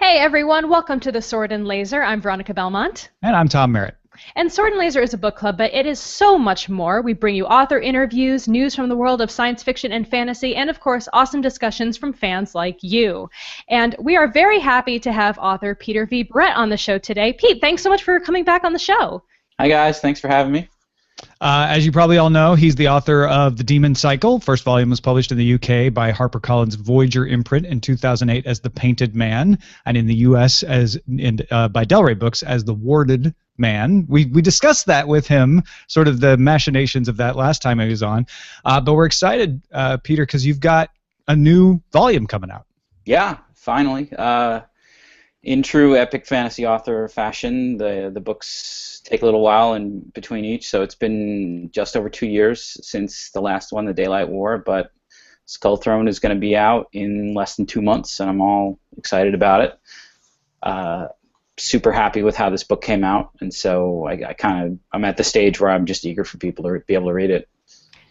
Hey everyone, welcome to the Sword and Laser. I'm Veronica Belmont. And I'm Tom Merritt. And Sword and Laser is a book club, but it is so much more. We bring you author interviews, news from the world of science fiction and fantasy, and of course, awesome discussions from fans like you. And we are very happy to have author Peter V. Brett on the show today. Pete, thanks so much for coming back on the show. Hi guys, thanks for having me. As you probably all know, he's the author of The Demon Cycle. First volume was published in the UK by HarperCollins Voyager imprint in 2008 as The Painted Man, and in the US by Del Rey Books as The Warded Man. We discussed that with him, sort of the machinations of that last time he was on. But we're excited, Peter, because you've got a new volume coming out. Yeah, finally. In true epic fantasy author fashion, the books take a little while in between each, so it's been just over 2 years since the last one, The Daylight War, but Skull Throne is going to be out in less than 2 months, and I'm all excited about it. Super happy with how this book came out, and so I'm at the stage where I'm just eager for people to be able to read it.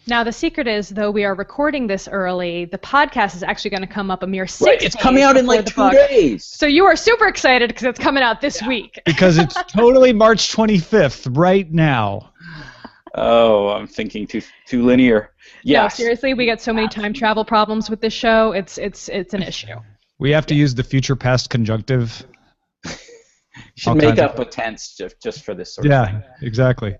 Now, the secret is, though we are recording this early, the podcast is actually going to come up a mere 6 days. It's coming out in like 2 days. So you are super excited because it's coming out this week. Because it's totally March 25th right now. Oh, I'm thinking too linear. Yes. No, seriously, we get so many time travel problems with this show. It's an issue. We have to use the future past conjunctive. You should make up a tense just for this sort of thing. Yeah, exactly.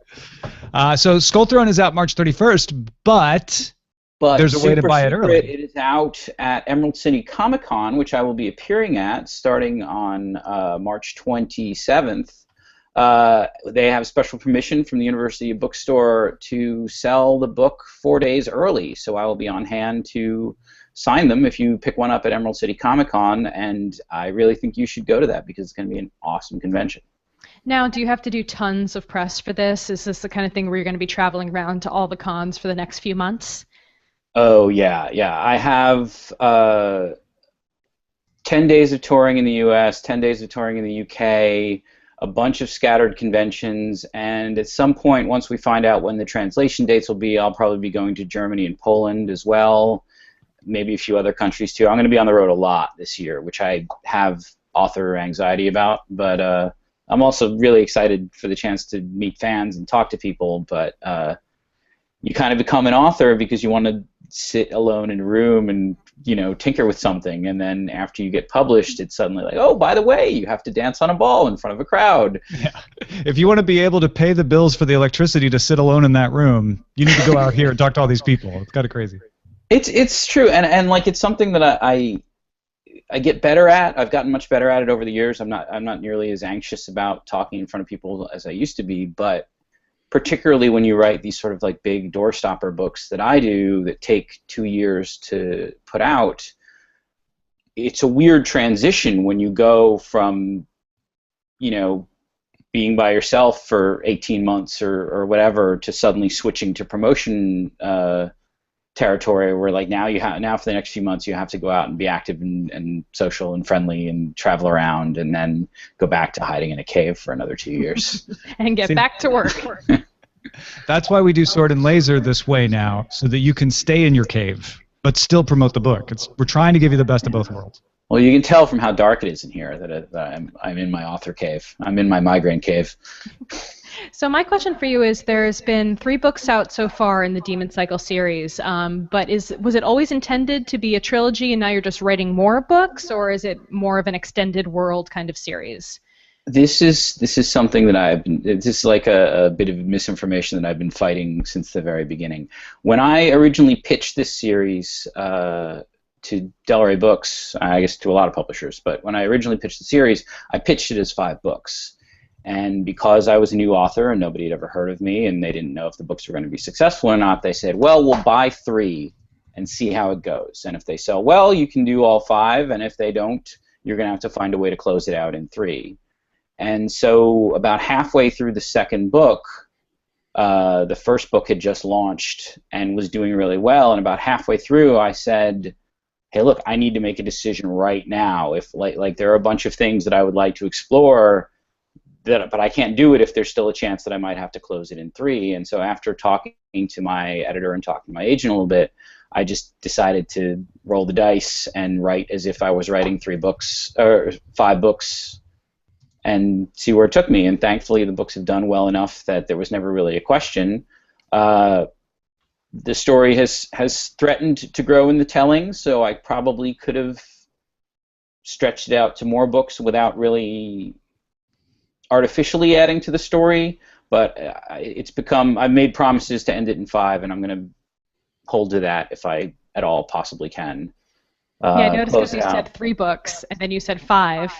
So Skull Throne is out March 31st, but there's a way to buy it early. It is out at Emerald City Comic Con, which I will be appearing at starting on March 27th. They have special permission from the University Bookstore to sell the book 4 days early, so I will be on hand to sign them if you pick one up at Emerald City Comic Con, and I really think you should go to that because it's going to be an awesome convention. Now, do you have to do tons of press for this? Is this the kind of thing where you're going to be traveling around to all the cons for the next few months? Oh, yeah. I have 10 days of touring in the US, 10 days of touring in the UK, a bunch of scattered conventions, and at some point, once we find out when the translation dates will be, I'll probably be going to Germany and Poland as well. Maybe a few other countries too. I'm going to be on the road a lot this year, which I have author anxiety about, but I'm also really excited for the chance to meet fans and talk to people, but you kind of become an author because you want to sit alone in a room and, tinker with something, and then after you get published, it's suddenly like, oh, by the way, you have to dance on a ball in front of a crowd. Yeah. If you want to be able to pay the bills for the electricity to sit alone in that room, you need to go out here and talk to all these people. It's kind of crazy. It's true, and like it's something that I get better at. I've gotten much better at it over the years. I'm not nearly as anxious about talking in front of people as I used to be, but particularly when you write these sort of like big doorstopper books that I do that take 2 years to put out, it's a weird transition when you go from, being by yourself for 18 months or whatever to suddenly switching to promotion territory where like now for the next few months you have to go out and be active and social and friendly and travel around and then go back to hiding in a cave for another 2 years. And get back to work. That's why we do Sword and Laser this way now, so that you can stay in your cave but still promote the book. We're trying to give you the best of both worlds. Well, you can tell from how dark it is in here that I'm in my author cave. I'm in my migraine cave. So my question for you is, there's been 3 books out so far in the Demon Cycle series, but was it always intended to be a trilogy and now you're just writing more books, or is it more of an extended world kind of series? This is something that this is like a bit of misinformation that I've been fighting since the very beginning. When I originally pitched this series to Del Rey Books, I guess to a lot of publishers, but when I originally pitched the series, I pitched it as 5 books. And because I was a new author and nobody had ever heard of me and they didn't know if the books were going to be successful or not, they said, well, we'll buy 3 and see how it goes. And if they sell well, you can do all 5, and if they don't, you're going to have to find a way to close it out in 3. And so about halfway through the second book, the first book had just launched and was doing really well, and about halfway through I said, hey, look, I need to make a decision right now. If like there are a bunch of things that I would like to explore, but I can't do it if there's still a chance that I might have to close it in 3. And so after talking to my editor and talking to my agent a little bit, I just decided to roll the dice and write as if I was writing 3 books or 5 books and see where it took me. And thankfully, the books have done well enough that there was never really a question. The story has threatened to grow in the telling, so I probably could have stretched it out to more books without really artificially adding to the story. But it's become, I've made promises to end it in 5, and I'm going to hold to that if I at all possibly can. Yeah, I noticed Close because it you out. said 3 books, and then you said 5,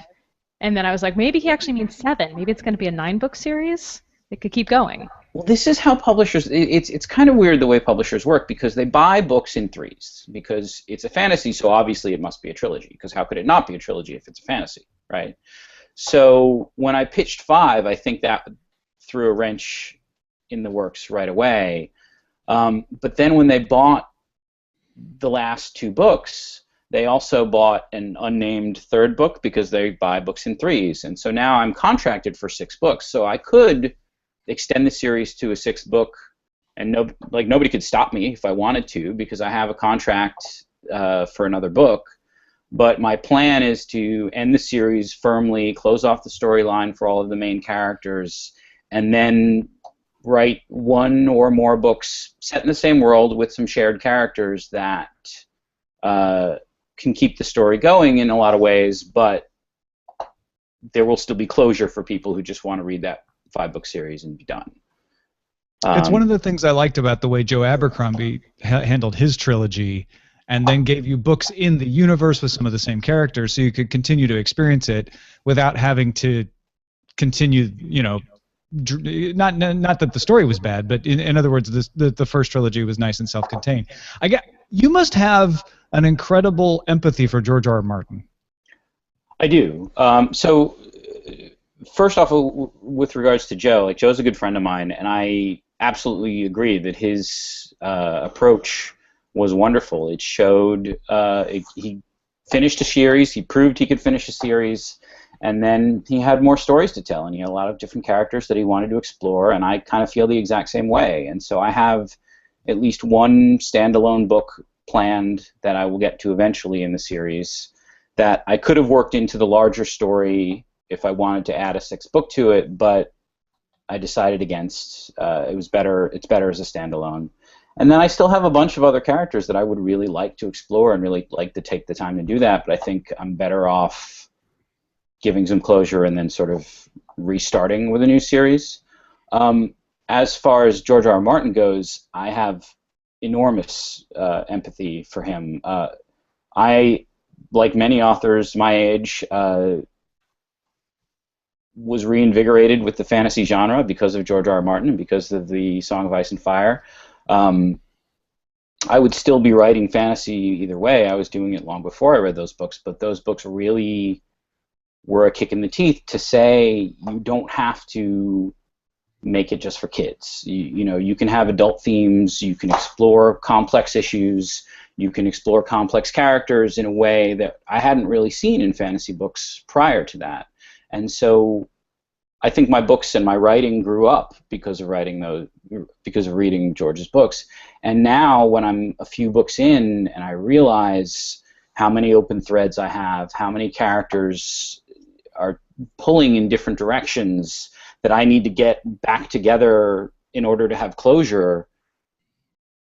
and then I was like, maybe he actually means 7. Maybe it's going to be a 9-book series. It could keep going. Well, this is how publishers. It's kind of weird the way publishers work, because they buy books in 3s because it's a fantasy, so obviously it must be a trilogy. Because how could it not be a trilogy if it's a fantasy, right? So when I pitched 5, I think that threw a wrench in the works right away. But then when they bought the last 2 books, they also bought an unnamed 3rd book because they buy books in 3s, and so now I'm contracted for 6 books. So I could extend the series to a 6th book, and nobody could stop me if I wanted to, because I have a contract for another book. But my plan is to end the series firmly, close off the storyline for all of the main characters, and then write 1 or more books set in the same world with some shared characters that can keep the story going in a lot of ways, but there will still be closure for people who just want to read that 5-book series and be done. It's one of the things I liked about the way Joe Abercrombie handled his trilogy, and then gave you books in the universe with some of the same characters, so you could continue to experience it without having to continue, not that the story was bad, but in other words, the first trilogy was nice and self-contained. You must have an incredible empathy for George R. R. Martin. I do. So first off, with regards to Joe, like, Joe's a good friend of mine, and I absolutely agree that his approach was wonderful. It showed he finished a series, he proved he could finish a series, and then he had more stories to tell, and he had a lot of different characters that he wanted to explore, and I kind of feel the exact same way. And so I have at least 1 standalone book planned that I will get to eventually in the series that I could have worked into the larger story if I wanted to add a 6th book to it, but I decided against. It's better as a standalone. And then I still have a bunch of other characters that I would really like to explore and really like to take the time to do that, but I think I'm better off giving some closure and then sort of restarting with a new series. As far as George R. R. Martin goes, I have enormous empathy for him. I, like many authors my age, was reinvigorated with the fantasy genre because of George R. R. Martin and because of the Song of Ice and Fire. I would still be writing fantasy either way. I was doing it long before I read those books, but those books really were a kick in the teeth to say you don't have to make it just for kids. You can have adult themes, you can explore complex issues, you can explore complex characters in a way that I hadn't really seen in fantasy books prior to that. And so I think my books and my writing grew up because of reading George's books. And now when I'm a few books in and I realize how many open threads I have, how many characters are pulling in different directions that I need to get back together in order to have closure,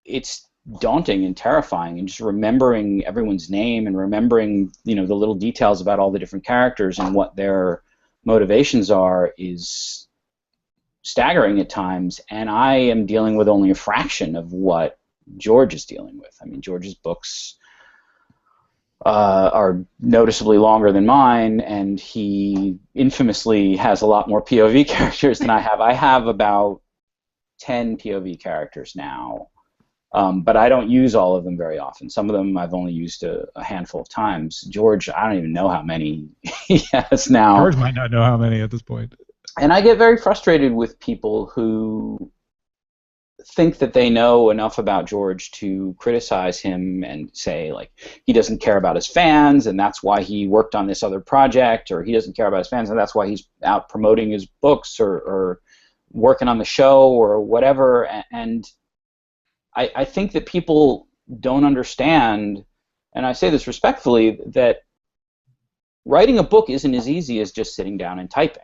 it's daunting and terrifying. And just remembering everyone's name and remembering, the little details about all the different characters and what their motivations are is staggering at times. And I am dealing with only a fraction of what George is dealing with. I mean, George's books are noticeably longer than mine, and he infamously has a lot more POV characters than I have. I have about 10 POV characters now, but I don't use all of them very often. Some of them I've only used a handful of times. George, I don't even know how many he has now. George might not know how many at this point. And I get very frustrated with people who think that they know enough about George to criticize him and say, like, he doesn't care about his fans and that's why he worked on this other project, or he doesn't care about his fans and that's why he's out promoting his books or working on the show or whatever. And I think that people don't understand, and I say this respectfully, that writing a book isn't as easy as just sitting down and typing.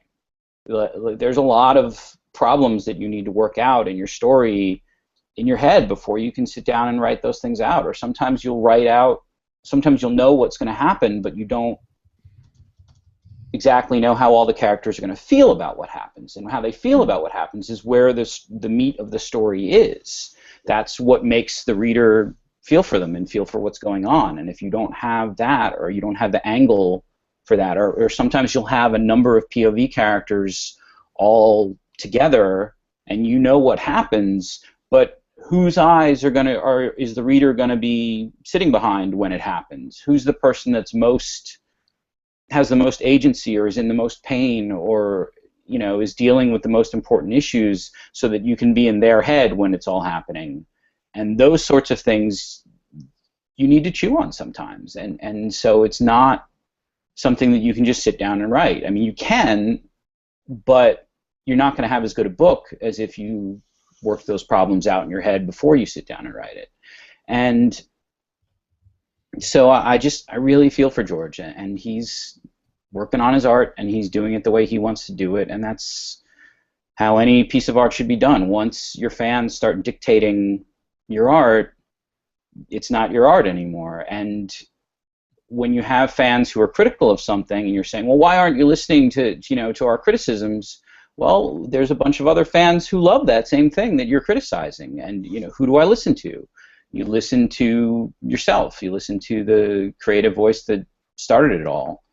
There's a lot of problems that you need to work out in your story in your head before you can sit down and write those things out. Or sometimes you'll sometimes you'll know what's going to happen, but you don't exactly know how all the characters are going to feel about what happens. And how they feel about what happens is where the meat of the story is. That's what makes the reader feel for them and feel for what's going on. And if you don't have that, or you don't have the angle for that, or sometimes you'll have a number of POV characters all together, and you know what happens, but whose eyes is the reader going to be sitting behind when it happens? Who's the person that's has the most agency, or is in the most pain, or is dealing with the most important issues, so that you can be in their head when it's all happening? And those sorts of things you need to chew on sometimes, and so it's not something that you can just sit down and write. I mean, you can, but you're not going to have as good a book as if you work those problems out in your head before you sit down and write it. And so I really feel for George, and he's working on his art, and he's doing it the way he wants to do it, and that's how any piece of art should be done. Once your fans start dictating your art, it's not your art anymore. And when you have fans who are critical of something, and you're saying, well, why aren't you listening to our criticisms? Well, there's a bunch of other fans who love that same thing that you're criticizing, and who do I listen to? You listen to yourself. You listen to the creative voice that started it all.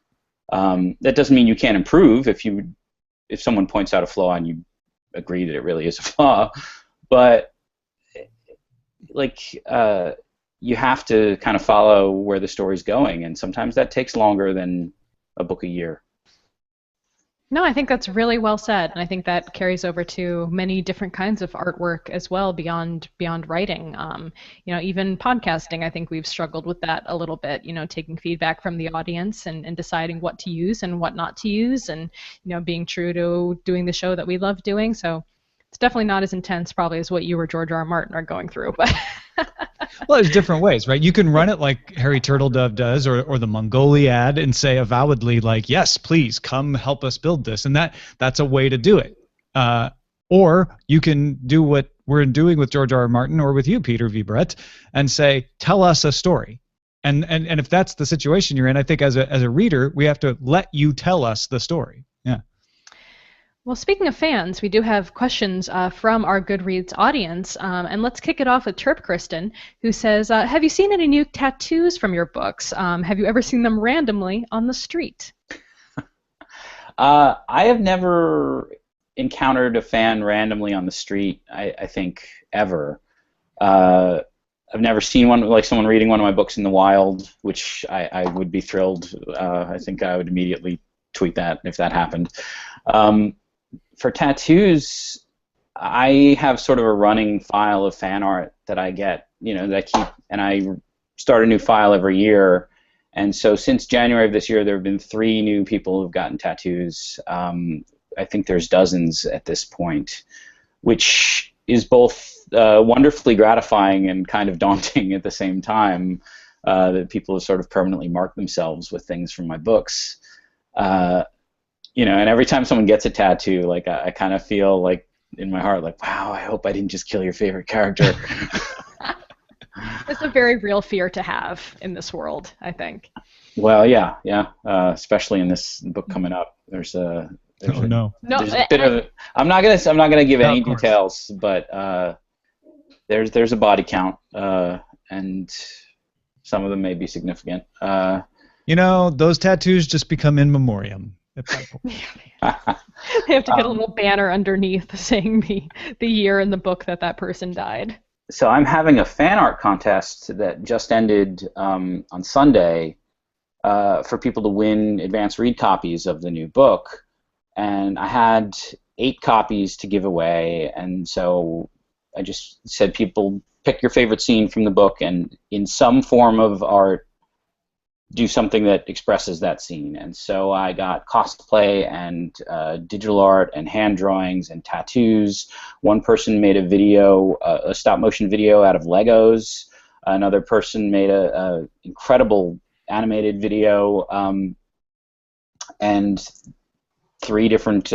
That doesn't mean you can't improve if someone points out a flaw and you agree that it really is a flaw, but you have to kind of follow where the story's going, and sometimes that takes longer than a book a year. No, I think that's really well said, and I think that carries over to many different kinds of artwork as well, beyond writing. Even podcasting, I think we've struggled with that a little bit. Taking feedback from the audience and deciding what to use and what not to use, and being true to doing the show that we love doing. So it's definitely not as intense, probably, as what you or George R. R. Martin are going through, but. Well, there's different ways, right? You can run it like Harry Turtledove does, or the Mongoliad, and say avowedly, like, yes, please come help us build this, and that's a way to do it. Or you can do what we're doing with George R. R. Martin, or with you, Peter V. Brett, and say, tell us a story. And if that's the situation you're in, I think as a reader, we have to let you tell us the story. Yeah. Well, speaking of fans, we do have questions from our Goodreads audience, and let's kick it off with Chirp Kristen, who says, have you seen any new tattoos from your books? Have you ever seen them randomly on the street? I have never encountered a fan randomly on the street, I think, ever. I've never seen one, like someone reading one of my books in the wild, which I would be thrilled. I think I would immediately tweet that if that happened. For tattoos, I have sort of a running file of fan art that I get, that I keep, and I start a new file every year. And so since January of this year, there have been 3 new people who've gotten tattoos. I think there's dozens at this point, which is both wonderfully gratifying and kind of daunting at the same time, that people have sort of permanently marked themselves with things from my books. And every time someone gets a tattoo, like I kind of feel like in my heart, like, wow, I hope I didn't just kill your favorite character. It's a very real fear to have in this world, I think. Well, yeah, especially in this book coming up. There's a bit of. I'm not gonna give any details, but there's a body count, and some of them may be significant. Those tattoos just become in memoriam. They have to get a little banner underneath saying the year in the book that person died. So I'm having a fan art contest that just ended on Sunday for people to win advanced read copies of the new book, and I had 8 copies to give away, and so I just said, people pick your favorite scene from the book, and in some form of art do something that expresses that scene. And so I got cosplay and digital art and hand drawings and tattoos. One person made a stop motion video out of Legos. Another person made a incredible animated video, and 3 different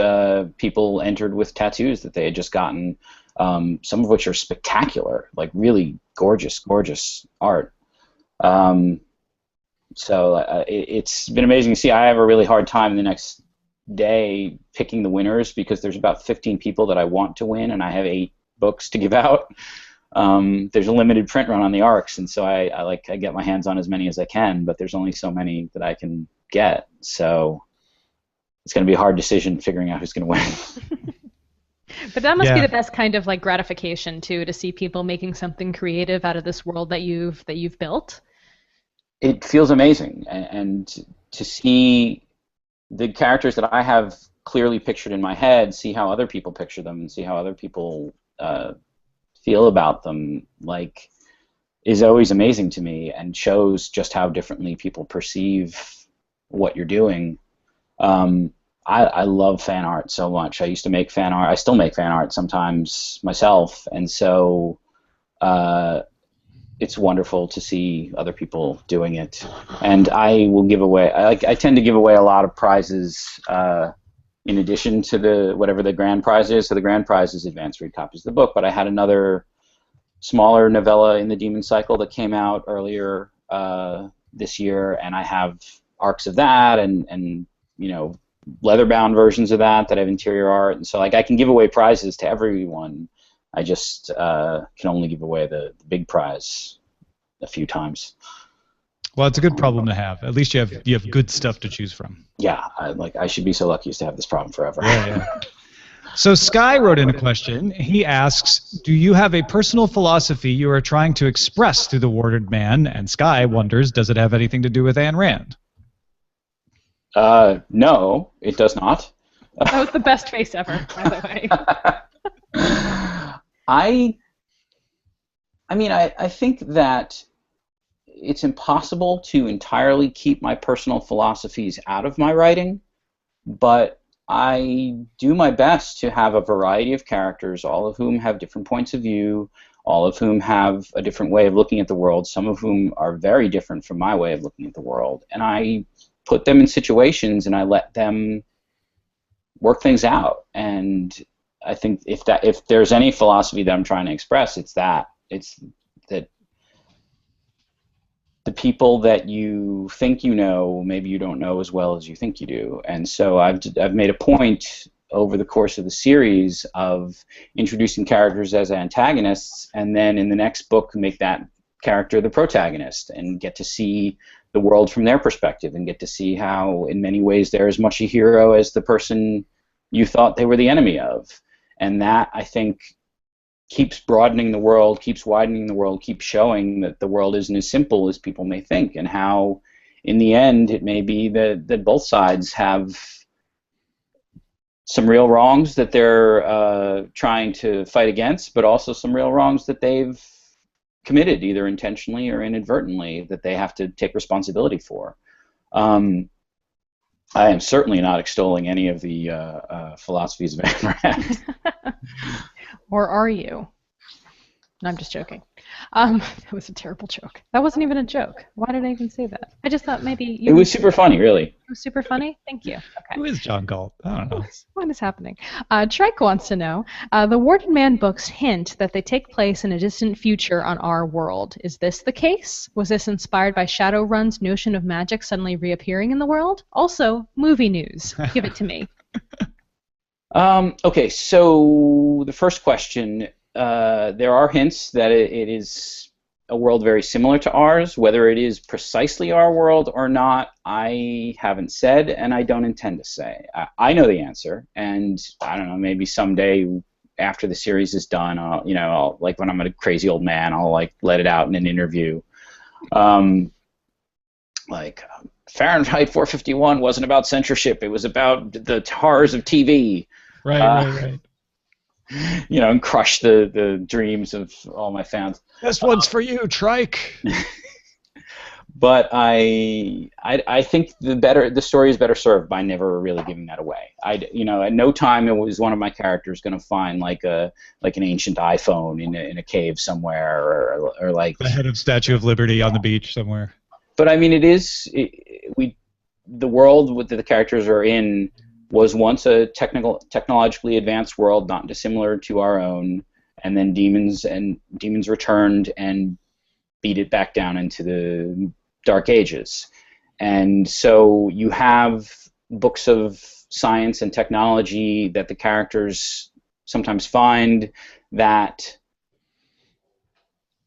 people entered with tattoos that they had just gotten, some of which are spectacular, like really gorgeous, gorgeous art. So it's been amazing to see. I have a really hard time the next day picking the winners because there's about 15 people that I want to win, and I have 8 books to give out. There's a limited print run on the ARCs, and so I get my hands on as many as I can, but there's only so many that I can get. So it's going to be a hard decision figuring out who's going to win. But that must be the best kind of like gratification too, to see people making something creative out of this world that you've built. It feels amazing, and to see the characters that I have clearly pictured in my head, see how other people picture them, and see how other people feel about them, like, is always amazing to me, and shows just how differently people perceive what you're doing. I love fan art so much. I used to make fan art. I still make fan art sometimes myself, and so it's wonderful to see other people doing it. And I will give away. I tend to give away a lot of prizes in addition to whatever the grand prize is. So the grand prize is advanced read copies of the book. But I had another smaller novella in the Demon Cycle that came out earlier this year, and I have arcs of that, and leather-bound versions of that have interior art, and so like I can give away prizes to everyone. I just can only give away the big prize a few times. Well, it's a good problem to have. At least you have good stuff to choose from. Yeah, I should be so lucky as to have this problem forever. Yeah. So Sky wrote in a question. He asks, do you have a personal philosophy you are trying to express through The Warded Man? And Sky wonders, does it have anything to do with Ayn Rand? No, it does not. That was the best face ever, by the way. I think that it's impossible to entirely keep my personal philosophies out of my writing, but I do my best to have a variety of characters, all of whom have different points of view, all of whom have a different way of looking at the world, some of whom are very different from my way of looking at the world, and I put them in situations and I let them work things out. And I think if there's any philosophy that I'm trying to express, it's that the people that you think you know, maybe you don't know as well as you think you do. And so I've made a point over the course of the series of introducing characters as antagonists, and then in the next book make that character the protagonist, and get to see the world from their perspective, and get to see how in many ways they're as much a hero as the person you thought they were the enemy of. And that, I think, keeps broadening the world, keeps widening the world, keeps showing that the world isn't as simple as people may think, and how in the end it may be that both sides have some real wrongs that they're trying to fight against, but also some real wrongs that they've committed, either intentionally or inadvertently, that they have to take responsibility for. I am certainly not extolling any of the philosophies of Ayn Rand. Or are you? No, I'm just joking. That was a terrible joke. That wasn't even a joke. Why did I even say that? I just thought maybe you... It was super funny, really. It was super funny? Thank you. Okay. Who is John Galt? I don't know. What is happening? Trike wants to know, the Warded Man books hint that they take place in a distant future on our world. Is this the case? Was this inspired by Shadowrun's notion of magic suddenly reappearing in the world? Also, movie news. Give it to me. Okay, so the first question, there are hints that it is a world very similar to ours. Whether it is precisely our world or not, I haven't said, and I don't intend to say. I know the answer, and I don't know, maybe someday after the series is done, I'll like when I'm a crazy old man, I'll like let it out in an interview. Like Fahrenheit 451 wasn't about censorship; it was about the horrors of TV. Right. And crush the dreams of all my fans. This one's for you, Trike. But I think the story is better served by never really giving that away. At no time was one of my characters going to find like an ancient iPhone in a cave somewhere, or like The head of Statue of Liberty on the beach somewhere. But I mean, the world that the characters are in was once a technologically advanced world, not dissimilar to our own, and then demons returned and beat it back down into the Dark Ages. And so you have books of science and technology that the characters sometimes find that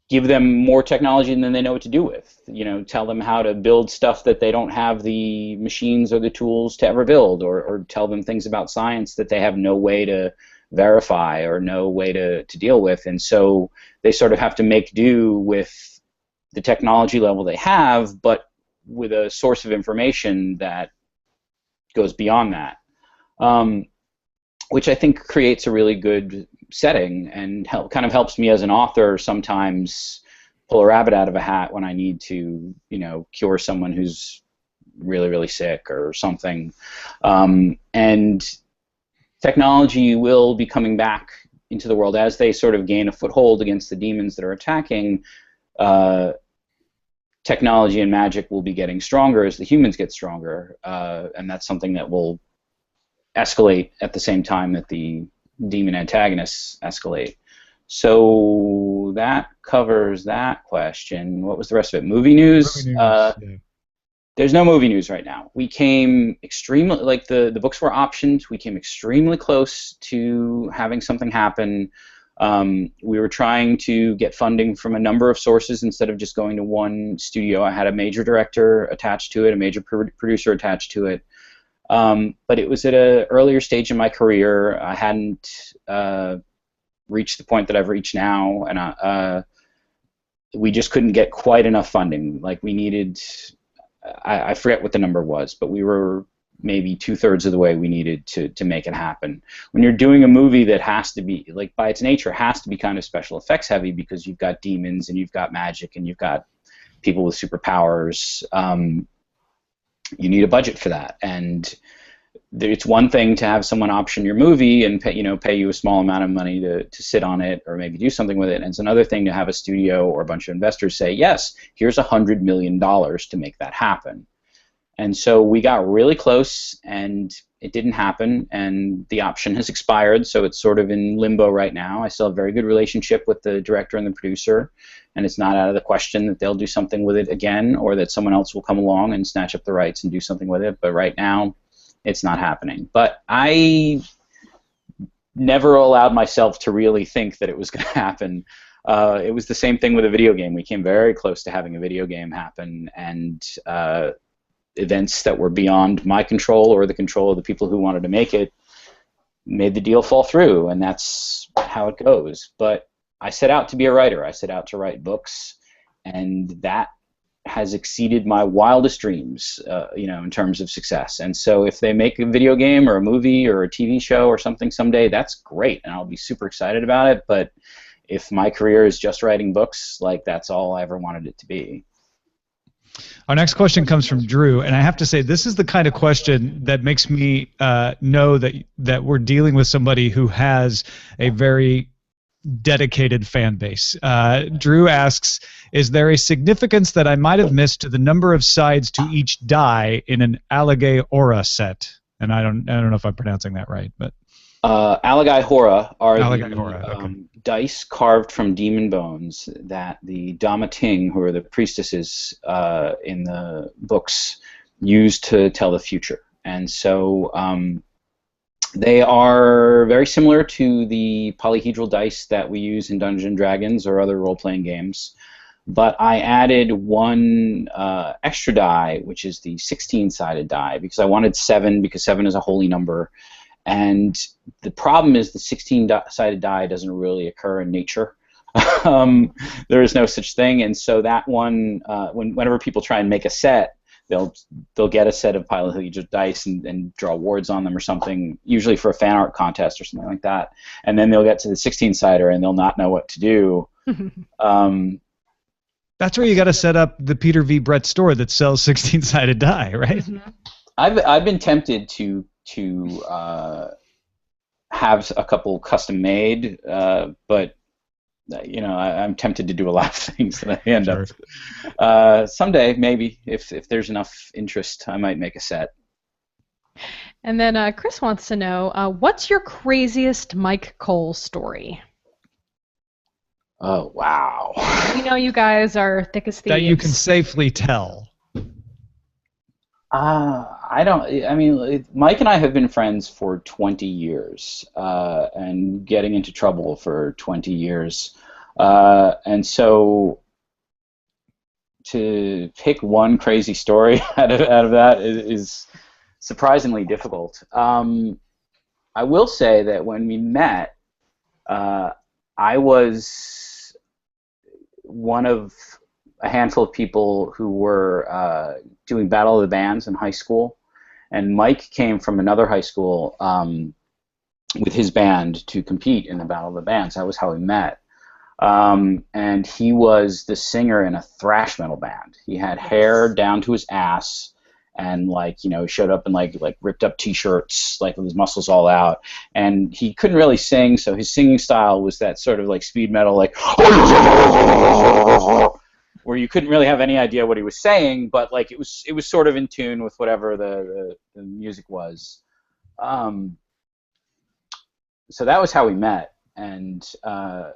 give them more technology than they know what to do with. Tell them how to build stuff that they don't have the machines or the tools to ever build, or tell them things about science that they have no way to verify or no way to deal with. And so they sort of have to make do with the technology level they have, but with a source of information that goes beyond that, which I think creates a really good setting and kind of helps me as an author sometimes pull a rabbit out of a hat when I need to, cure someone who's really, really sick or something. And technology will be coming back into the world as they sort of gain a foothold against the demons that are attacking. Technology and magic will be getting stronger as the humans get stronger, and that's something that will escalate at the same time that the demon antagonists escalate. So that covers that question. What was the rest of it? Movie news? Yeah. There's no movie news right now. We came extremely, like the books were optioned. We came extremely close to having something happen. We were trying to get funding from a number of sources instead of just going to one studio. I had a major director attached to it, a major producer attached to it. But it was at an earlier stage in my career. I hadn't reached the point that I've reached now, and we just couldn't get quite enough funding. Like we needed, I forget what the number was, but we were maybe 2/3 of the way we needed to make it happen. When you're doing a movie that has to be, like by its nature, has to be kind of special effects heavy because you've got demons and you've got magic and you've got people with superpowers, you need a budget for that. And it's one thing to have someone option your movie and pay you a small amount of money to sit on it or maybe do something with it. And it's another thing to have a studio or a bunch of investors say, yes, here's $100 million to make that happen. And so we got really close, and it didn't happen, and the option has expired, so it's sort of in limbo right now. I still have a very good relationship with the director and the producer, and it's not out of the question that they'll do something with it again or that someone else will come along and snatch up the rights and do something with it, but right now it's not happening. But I never allowed myself to really think that it was going to happen. It was the same thing with a video game. We came very close to having a video game happen, and events that were beyond my control or the control of the people who wanted to make it made the deal fall through, and that's how it goes. But I set out to be a writer. I set out to write books, and that has exceeded my wildest dreams, in terms of success. And so if they make a video game or a movie or a TV show or something someday, that's great, and I'll be super excited about it. But if my career is just writing books, like that's all I ever wanted it to be. Our next question comes from Drew, and I have to say this is the kind of question that makes me know that we're dealing with somebody who has a very dedicated fan base. Drew asks, is there a significance that I might have missed to the number of sides to each die in an Alagae Aura set? And I don't know if I'm pronouncing that right, but Alagae Hora are okay. Dice carved from demon bones that the Dama Ting, who are the priestesses in the books, use to tell the future. And so they are very similar to the polyhedral dice that we use in Dungeons & Dragons or other role-playing games. But I added one extra die, which is the 16-sided die, because I wanted 7, because 7 is a holy number. And the problem is the 16-sided die doesn't really occur in nature. There is no such thing, and so that one, whenever people try and make a set, they'll get a set of polyhedral dice and draw wards on them or something, usually for a fan art contest or something like that. And then they'll get to the 16-sider and they'll not know what to do. That's where you got to set up the Peter V. Brett store that sells 16-sided die, right? Mm-hmm. I've been tempted to have a couple custom made, but I'm tempted to do a lot of things that I end Sure. up. Someday, maybe, if there's enough interest, I might make a set. And then Chris wants to know, what's your craziest Mike Cole story? Oh, wow. We know you guys are thick as thieves. That you can safely tell. Mike and I have been friends for 20 years, and getting into trouble for 20 years. And so to pick one crazy story out of that is surprisingly difficult. I will say that when we met, I was one of a handful of people who were doing Battle of the Bands in high school, and Mike came from another high school with his band to compete in the Battle of the Bands. That was how we met. And he was the singer in a thrash metal band. He had hair down to his ass, and showed up in like ripped up t-shirts, like with his muscles all out. And he couldn't really sing, so his singing style was that sort of like speed metal, like where you couldn't really have any idea what he was saying, but like it was sort of in tune with whatever the music was. So that was how we met. And a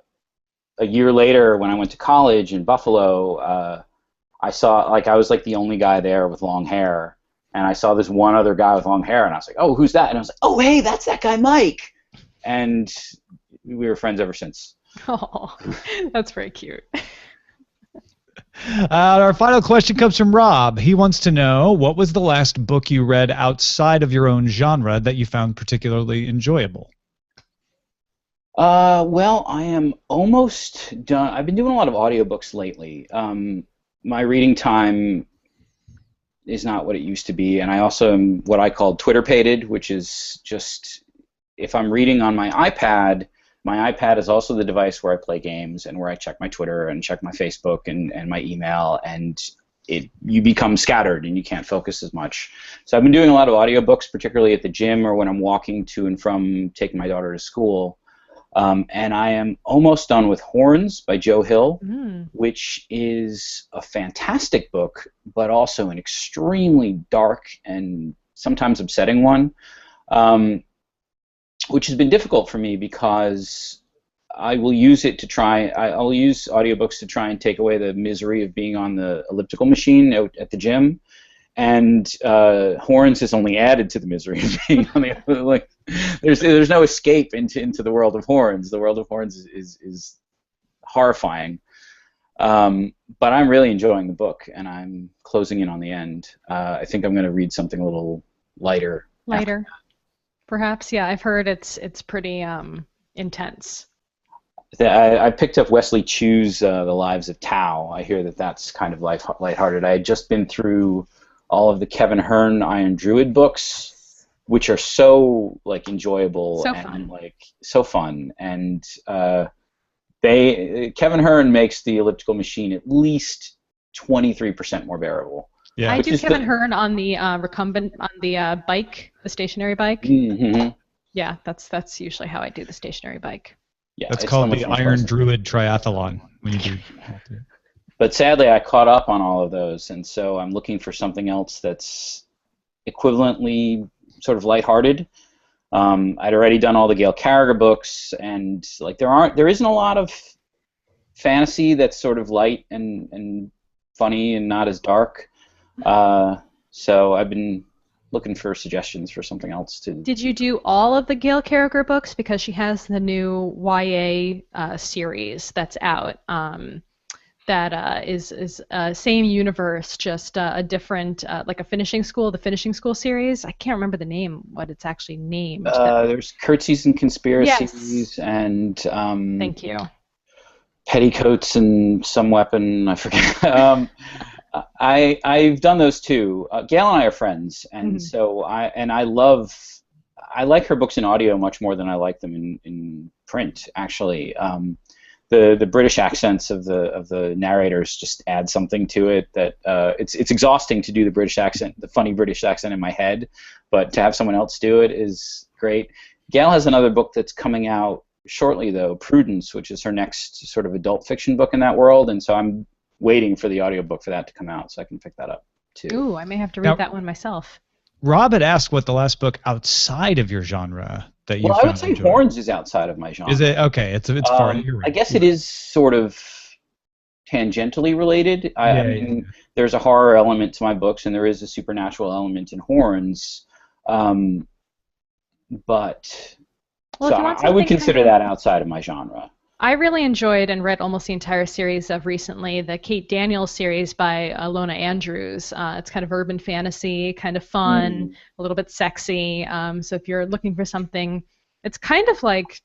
year later, when I went to college in Buffalo, I saw, I was like the only guy there with long hair, and I saw this one other guy with long hair, and I was like, oh, who's that? And I was like, oh, hey, that's that guy Mike. And we were friends ever since. Oh, that's very cute. Our final question comes from Rob. He wants to know, what was the last book you read outside of your own genre that you found particularly enjoyable? Well, I am almost done. I've been doing a lot of audiobooks lately. My reading time is not what it used to be, and I also am what I call Twitter-pated, which is just, if I'm reading on my iPad is also the device where I play games and where I check my Twitter and check my Facebook and my email, and you become scattered and you can't focus as much. So I've been doing a lot of audiobooks, particularly at the gym or when I'm walking to and from taking my daughter to school. And I am almost done with Horns by Joe Hill, which is a fantastic book, but also an extremely dark and sometimes upsetting one, which has been difficult for me because I will use it to I'll use audiobooks to try and take away the misery of being on the elliptical machine out at the gym. And Horns has only added to the misery of being on the there's no escape into the world of Horns. The world of Horns is horrifying. But I'm really enjoying the book, and I'm closing in on the end. I think I'm going to read something a little lighter. Lighter, perhaps. Yeah, I've heard it's pretty intense. I picked up Wesley Chu's The Lives of Tao. I hear that's kind of lighthearted. I had just been through all of the Kevin Hearn Iron Druid books, which are so enjoyable and so fun. And Kevin Hearn makes the elliptical machine at least 23% more bearable. Yeah. I do Kevin Hearn on the recumbent, on the bike, the stationary bike. Mm-hmm. Yeah, that's usually how I do the stationary bike. Yeah, that's called the Iron Druid Triathlon when you do. But sadly, I caught up on all of those, and so I'm looking for something else that's equivalently sort of lighthearted. I'd already done all the Gail Carriger books, and there isn't a lot of fantasy that's sort of light and funny and not as dark. So I've been looking for suggestions for something else to. Did you do all of the Gail Carriger books? Because she has the new YA series that's out. That is same universe, just a different, like a finishing school, the finishing school series. I can't remember the name, what it's actually named. There's Curtsies and Conspiracies, and thank you. Petticoats and Some Weapon, I forget. I've done those too. Gail and I are friends, and so I like her books in audio much more than I like them in print, actually. the British accents of the narrators just add something to it that it's exhausting to do the British accent, the funny British accent in my head, but to have someone else do it is great. Gail has another book that's coming out shortly, though, Prudence, which is her next sort of adult fiction book in that world, and so I'm waiting for the audiobook for that to come out so I can pick that up too. Ooh, I may have to read that one myself. Rob had asked what the last book outside of your genre that you found I would say enjoyable. Horns is outside of my genre. Is it? Okay, it's far. You're right. I guess it is sort of tangentially related. I mean, there's a horror element to my books, and there is a supernatural element in Horns. But well, so I would consider that outside of my genre. I really enjoyed and read almost the entire series of recently, the Kate Daniels series by Lona Andrews. It's kind of urban fantasy, kind of fun, a little bit sexy. So if you're looking for something, it's kind of like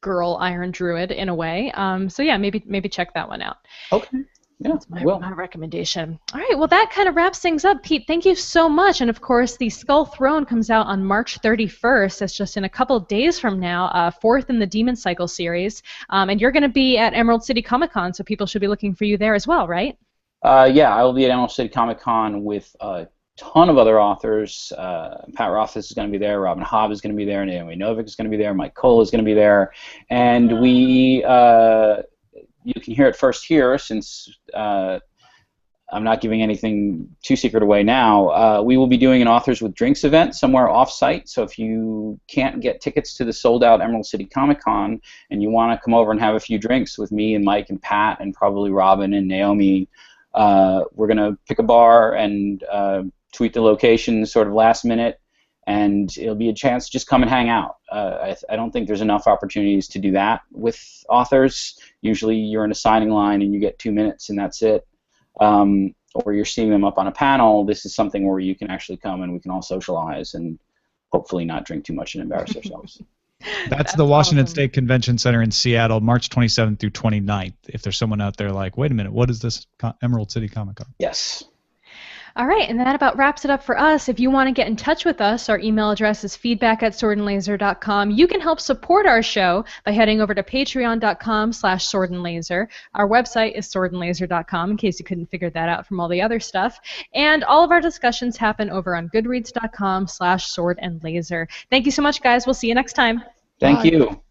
Girl Iron Druid in a way. So yeah, maybe check that one out. Okay. Yeah, that's my recommendation. All right, well, that kind of wraps things up. Pete, thank you so much. And of course, The Skull Throne comes out on March 31st. That's just in a couple of days from now, fourth in the Demon Cycle series. And you're going to be at Emerald City Comic Con, so people should be looking for you there as well, right? Yeah, I will be at Emerald City Comic Con with a ton of other authors. Pat Rothfuss is going to be there. Robin Hobb is going to be there. Naomi Novik is going to be there. Mike Cole is going to be there. And we... you can hear it first here, since I'm not giving anything too secret away now. We will be doing an Authors with Drinks event somewhere off-site, so if you can't get tickets to the sold-out Emerald City Comic-Con and you want to come over and have a few drinks with me and Mike and Pat and probably Robin and Naomi, we're going to pick a bar and tweet the location sort of last minute, and it'll be a chance to just come and hang out. I don't think there's enough opportunities to do that with authors. Usually you're in a signing line and you get 2 minutes and that's it. Or you're seeing them up on a panel. This is something where you can actually come and we can all socialize and hopefully not drink too much and embarrass ourselves. That's the Washington State Convention Center in Seattle, March 27th through 29th. If there's someone out there like, wait a minute, what is this Emerald City Comic Con? Yes. All right, and that about wraps it up for us. If you want to get in touch with us, our email address is feedback@swordandlaser.com. You can help support our show by heading over to patreon.com/swordandlaser. Our website is swordandlaser.com, in case you couldn't figure that out from all the other stuff. And all of our discussions happen over on goodreads.com/swordandlaser. Thank you so much, guys. We'll see you next time. Thank you.